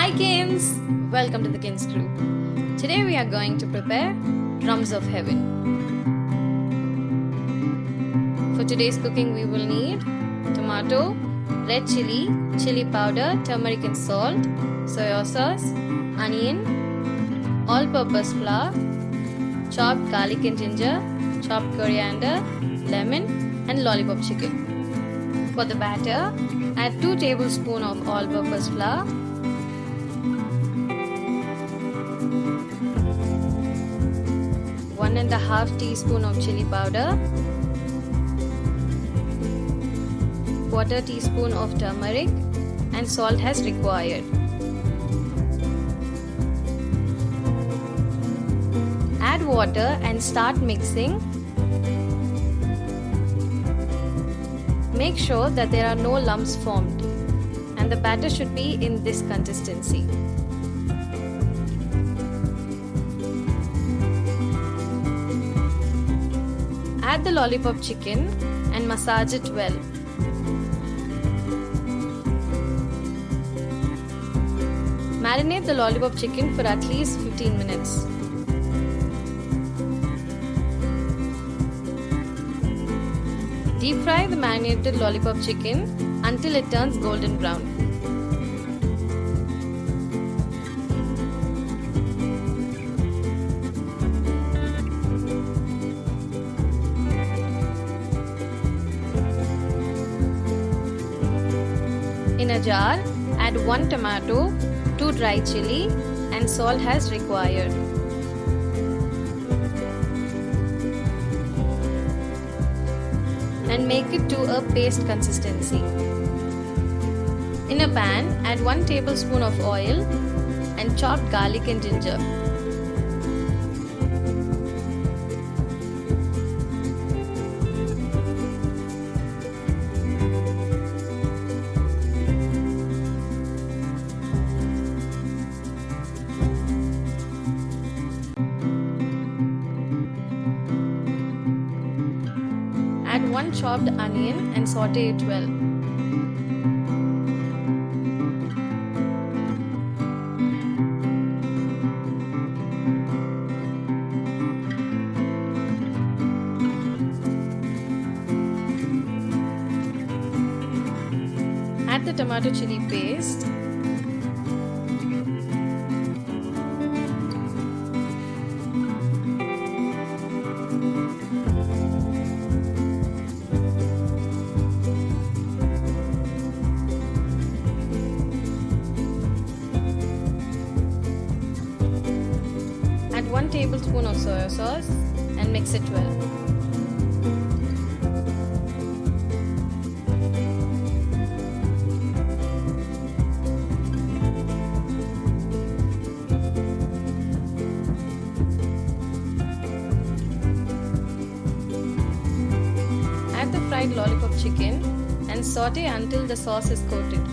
Hi Kins! Welcome to the Kins crew. Today we are going to prepare drums of heaven. For today's cooking we will need tomato, red chili, chili powder, turmeric and salt, soya sauce, onion, all-purpose flour, chopped garlic and ginger, chopped coriander, lemon and lollipop chicken. For the batter, add 2 tablespoons of all-purpose flour, 1½ teaspoon of chili powder, 1/4 teaspoon of turmeric and salt as required. Add water and start mixing. Make sure that there are no lumps formed and the batter should be in this consistency. Add the lollipop chicken and massage it well. Marinate the lollipop chicken for at least 15 minutes. Deep fry the marinated lollipop chicken until it turns golden brown. In a jar, add 1 tomato, 2 dry chili and salt as required. And make it to a paste consistency. In a pan, add 1 tablespoon of oil and chopped garlic and ginger. Add 1 chopped onion and saute it well. Add the tomato chili paste. Add 1 tablespoon of soya sauce and mix it well. Add the fried lollipop chicken and saute until the sauce is coated.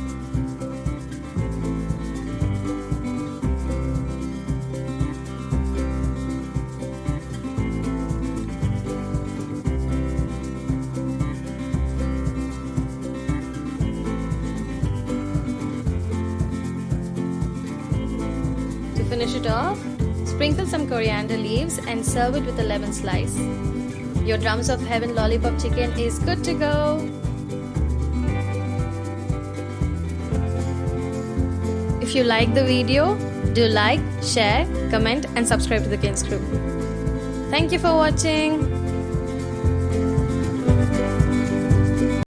To finish it off, sprinkle some coriander leaves and serve it with a lemon slice. Your drums of heaven lollipop chicken is good to go. If you like the video, do like, share, comment and subscribe to the Kins crew. Thank you for watching.